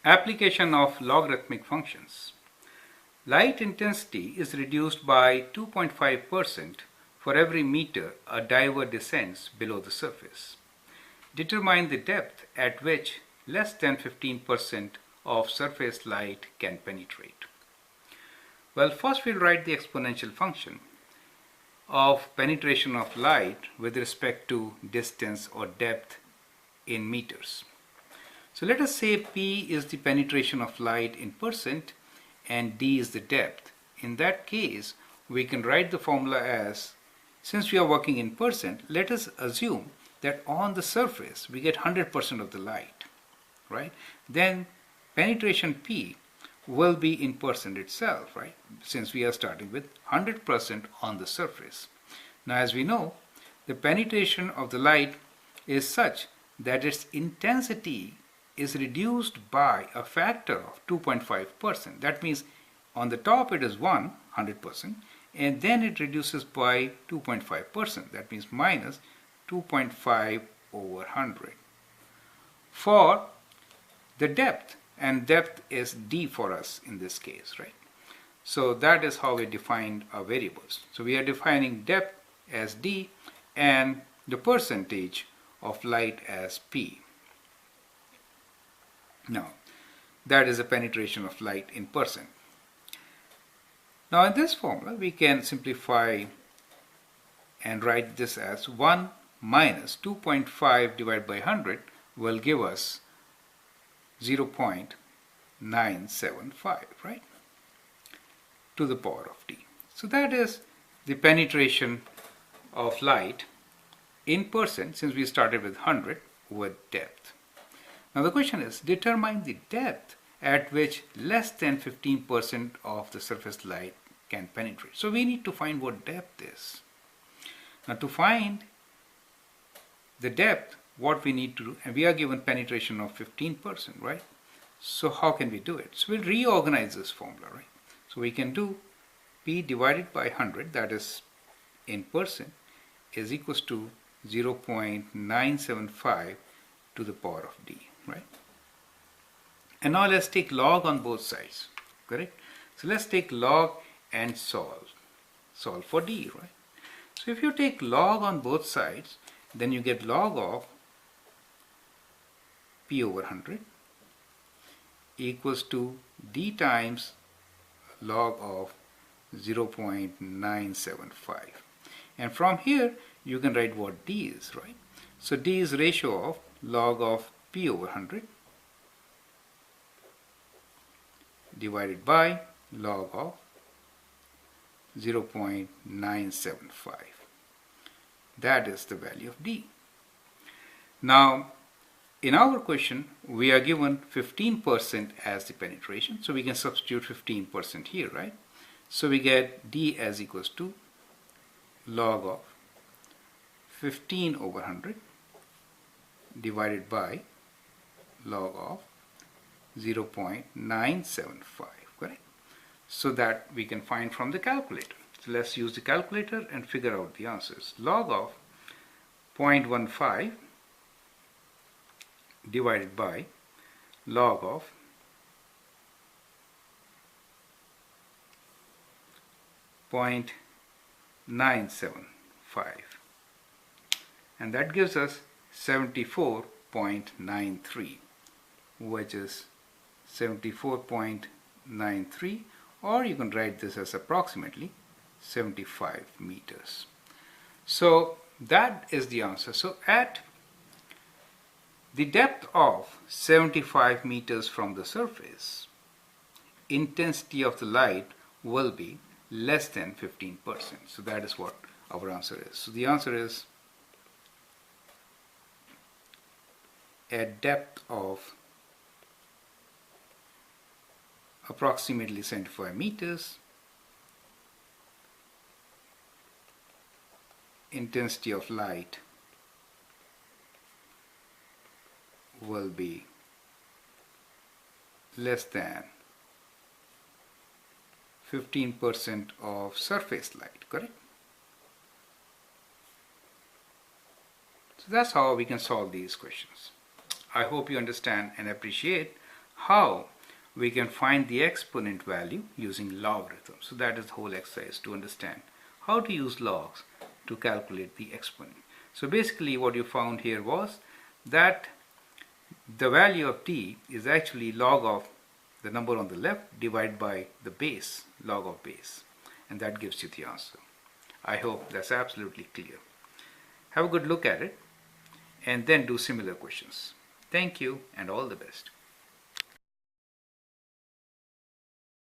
Application of logarithmic functions. Light intensity is reduced by 2.5% for every meter a diver descends below the surface. Determine the depth at which less than 15% of surface light can penetrate. Well, first we'll write the exponential function of penetration of light with respect to distance or depth in meters. So let us say P is the penetration of light in percent and D is the depth. In that case, we can write the formula as, since we are working in percent, let us assume that on the surface we get 100% of the light, right? Then penetration P will be in percent itself, right? Since we are starting with 100% on the surface. Now, as we know, the penetration of the light is such that its intensity is reduced by a factor of 2.5%. That means on the top it is 100%, and then it reduces by 2.5%. That means minus 2.5 over 100. For the depth, and depth is D for us in this case, right? So that is how we defined our variables. So we are defining depth as D and the percentage of light as P. Now, that is the penetration of light in percent. Now, in this formula, we can simplify and write this as 1 minus 2.5 divided by 100 will give us 0.975, right, to the power of D. So that is the penetration of light in percent, since we started with 100, with depth. Now the question is, determine the depth at which less than 15% of the surface light can penetrate. So we need to find what depth is. Now to find the depth, what we need to do, and we are given penetration of 15%, right? So how can we do it? So we'll reorganize this formula, right? So we can do P divided by 100, that is in percent, is equals to 0.975 to the power of D, right? And now let's take log on both sides, correct? So let's take log and solve for D, right? So if you take log on both sides, then you get log of P over 100 equals to D times log of 0.975. And from here, you can write what D is, right? So D is ratio of log of P over 100 divided by log of 0.975. That is the value of D. Now, in our question, we are given 15% as the penetration, so we can substitute 15% here, right? So we get D as equals to log of 15 over 100 divided by log of 0.975, correct? So that we can find from the calculator. So let's use the calculator and figure out the answers. Log of 0.15 divided by log of 0.975, and that gives us 74.93, which is 74.93, or you can write this as approximately 75 meters. So that is the answer. So at the depth of 75 meters from the surface, intensity of the light will be less than 15%. So that is what our answer is. So the answer is, at depth of approximately 75 meters, intensity of light will be less than 15% of surface light, correct? So that's how we can solve these questions. I hope you understand and appreciate how we can find the exponent value using logarithm. So that is the whole exercise, to understand how to use logs to calculate the exponent. So basically what you found here was that the value of t is actually log of the number on the left divided by the base, log of base, and that gives you the answer. I hope that's absolutely clear. Have a good look at it and then do similar questions. Thank you and all the best.